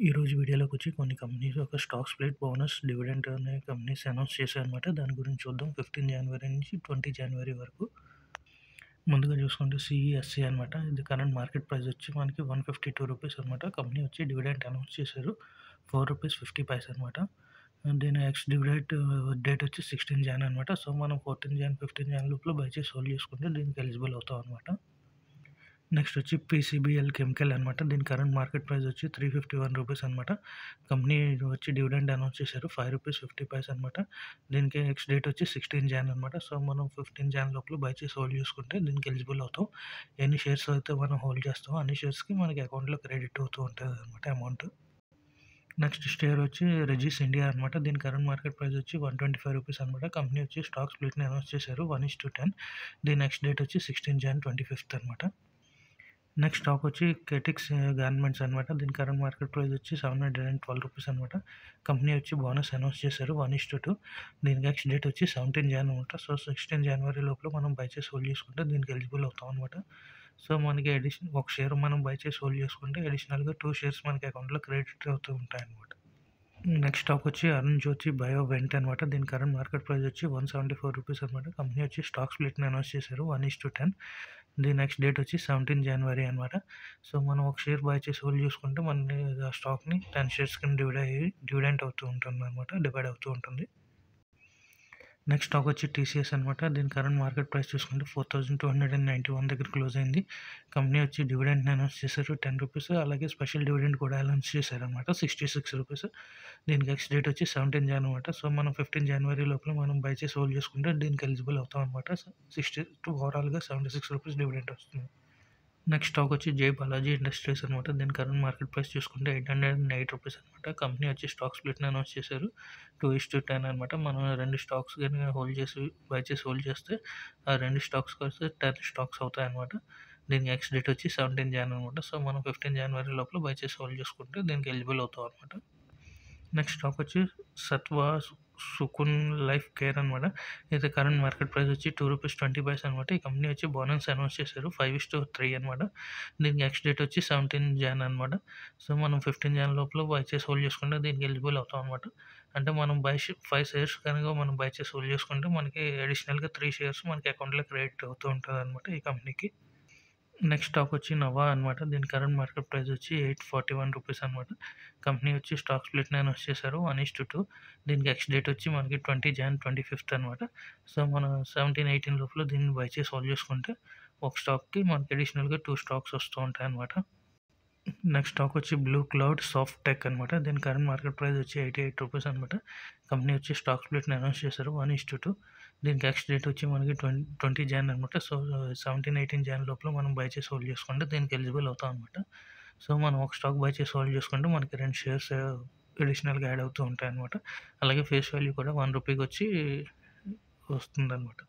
ఈరోజు వీడియోలోకొచ్చి కొన్ని కంపెనీస్ ఒక స్టాక్ స్ప్లిట్, బోనస్, డివిడెండ్ అనే కంపెనీస్ అనౌన్స్ చేశాయన్నమాట. దాని గురించి చూద్దాం. 15 జనవరి నుంచి 20 జనవరి వరకు. ముందుగా చూసుకుంటే సిఈఎస్సి అనమాట. ఇది కరెంట్ మార్కెట్ ప్రైస్ వచ్చి మనకి ₹152 అనమాట. కంపెనీ వచ్చి డివిడెండ్ అనౌన్స్ చేశారు. ₹4.50 అనమాట. దీని ఎక్స్ డివిడెండ్ డేట్ వచ్చి 16 జాన్ అనమాట. సో మనం 14 జాన్, 15 జాన్ లోపల బై చేసి హోల్డ్ చేసుకుంటే దీనికి ఎలిజిబుల్ అవుతాం అనమాట. నెక్స్ట్ వచ్చి పీసీబీఎల్ కెమికల్ అనమాట. దీని కరెంట్ మార్కెట్ ప్రైస్ వచ్చి ₹351 అనమాట. కంపెనీ వచ్చి డివిడెండ్ అనౌన్స్ చేశారు. ₹5.50 అనమాట. దీనికి ఎక్స్ డేట్ వచ్చి 16 జాన్ అనమాట. సో మనం 15 జాన్ లోపల బై చేసి హోల్డ్ చేసుకుంటే దీనికి ఎలిజిబుల్ అవుతాం. ఎన్ని షేర్స్ అయితే మనం హోల్డ్ చేస్తామో అన్ని షేర్స్కి మనకి అకౌంట్లో క్రెడిట్ అవుతూ ఉంటుంది అనమాట అమౌంట్. నెక్స్ట్ షేర్ వచ్చి రెజిస్ ఇండియా అనమాట. దీని కరెంట్ మార్కెట్ ప్రైస్ వచ్చి ₹125 అనమాట. కంపెనీ వచ్చి స్టాక్ స్ప్లిట్ని అనౌన్స్ చేశారు 1:10. దీని నెక్స్ట్ డేట్ వచ్చి 16 జాన్ 25 అనమాట. నెక్స్ట్ స్టాక్ వచ్చి కెటిక్స్ గార్మెంట్స్ అనమాట. దీని కరెంట్ మార్కెట్ ప్రైస్ వచ్చి ₹712 అనమాట. కంపెనీ వచ్చి బోనస్ అనౌన్స్ చేశారు 1:2. దీనికి నెక్స్ట్ డేట్ వచ్చి 17 జాన్ అనమాట. సో 16 జనవరి లోపల మనం బై చేసి హోల్డ్ చేసుకుంటే దీనికి ఎలిజిబుల్ అవుతాం అనమాట. సో మనకి ఒక షేర్ మనం బై చేసి హోల్డ్ చేసుకుంటే అడిషనల్గా 2 షేర్స్ మనకి అకౌంట్లో క్రెడిట్ అవుతూ ఉంటాయి అనమాట. నెక్స్ట్ స్టాక్ వచ్చి అరుణ్ జ్యోతి బయో వెంట్ అనమాట. దీని కరెంట్ మార్కెట్ ప్రైస్ వచ్చి ₹174 అనమాట. కంపెనీ వచ్చి స్టాక్ స్ప్లిట్ని అనౌన్స్ చేశారు 1:10. దీని నెక్స్ట్ డేట్ వచ్చి 17 జనవరి అనమాట. సో మనం ఒక షేర్ బై చేసి హోల్డ్ చేసుకుంటే మన ఆ స్టాక్ని 10 షేర్స్ కింద డివిడెంట్ అవుతూ ఉంటుంది అనమాట, డివైడ్ అవుతూ ఉంటుంది. నెక్స్ట్ స్టాక్ వచ్చి టీసీఎస్ అనమాట. దీని కరెంట్ మార్కెట్ ప్రైస్ చూసుకుంటే 4291 దగ్గర క్లోజ్ అయింది. కంపెనీ వచ్చి డివిడెండ్ అనౌన్స్ చేశారు ₹10. అలాగే స్పెషల్ డివిడెండ్ కూడా అనౌన్స్ చేశారనమాట ₹66. దీనికి ఎక్స్ డేట్ వచ్చి 17 జాన్ అనమాట. సో మనం 15 జనవరి లోపల మనం బై చేసి హోల్డ్ చేసుకుంటే దీనికి ఎలిజిబుల్ అవుతాం అనమాట. 62 ఓవరాల్గా ₹76 డివిడెండ్ వస్తుంది. నెక్స్ట్ స్టాక్ వచ్చి జై బాలాజీ ఇండస్ట్రీస్ అనమాట. దీని కరెంట్ మార్కెట్ ప్రైస్ చూసుకుంటే ₹808 అనమాట. కంపెనీ వచ్చి స్టాక్ స్ప్లిట్ని అనౌన్స్ చేశారు 2:10 అనమాట. మనం 2 స్టాక్స్ కానీ హోల్డ్ చేసి బై చేసి హోల్డ్ చేస్తే ఆ 2 స్టాక్స్ కలిసి 10 స్టాక్స్ అవుతాయి అనమాట. దీనికి ఎక్స్ డేట్ వచ్చి 17 జాన్ అనమాట. సో మనం 15 జనవరి లోపల బై చేసి హోల్డ్ చేసుకుంటే దీనికి ఎలిజిబుల్ అవుతాం అనమాట. నెక్స్ట్ స్టాక్ వచ్చి సత్వా సుకున్ లైఫ్ కేర్ అనమాట. ఇది కరెంట్ మార్కెట్ ప్రైస్ వచ్చి ₹2.20 అనమాట. ఈ కంపెనీ వచ్చి బోనస్ అనౌన్స్ చేశారు 5:3 అనమాట. దీనికి ఎక్స్ డేట్ వచ్చి 17 జాన్ అనమాట. సో మనం 15 జాన్ లోపల బై చేసి హోల్డ్ చేసుకుంటే దీనికి ఎలిజిబుల్ అవుతాం అనమాట. అంటే మనం 5 షేర్స్ కనుక మనం బై చేసి హోల్డ్ చేసుకుంటే మనకి అడిషనల్గా 3 షేర్స్ మనకి అకౌంట్లో క్రెడిట్ అవుతూ ఉంటుంది అనమాట ఈ కంపెనీకి. నెక్స్ట్ స్టాక్ వచ్చి నవా అనమాట. దీని కరెంట్ మార్కెట్ ప్రైస్ వచ్చి ₹841 అనమాట. కంపెనీ వచ్చి స్టాక్ స్ప్లిట్ని అనౌన్స్ చేశారు 1:2. దీనికి ఎక్స్ డేట్ వచ్చి మనకి 20 జాన్ 25 అనమాట. సో మనం 17, 18 లోపల దీన్ని బై చేసి హోల్డ్ చేసుకుంటే ఒక స్టాక్కి మనకి అడిషనల్గా 2 స్టాక్స్ వస్తూ ఉంటాయి అనమాట. నెక్స్ట్ స్టాక్ వచ్చి బ్లూ క్లౌడ్ సాఫ్ట్ టెక్ అనమాట. దీని కరెంట్ మార్కెట్ ప్రైస్ వచ్చి ₹88 అనమాట. కంపెనీ వచ్చి స్టాక్ స్ప్లిట్ని అనౌన్స్ చేశారు 1:2. దీనికి ఎక్స్ డేట్ వచ్చి మనకి 20 జాన్ అనమాట. సో 17, 18 జాన్ లోపల మనం బై చేసి హోల్డ్ చేసుకుంటే దీనికి ఎలిజిబుల్ అవుతాం అనమాట. సో మనం ఒక స్టాక్ బై చేసి హోల్డ్ చేసుకుంటే మనకి 2 షేర్స్ అడిషనల్గా యాడ్ అవుతూ ఉంటాయి అనమాట. అలాగే ఫేస్ వాల్యూ కూడా ₹1 వచ్చి వస్తుందన్నమాట.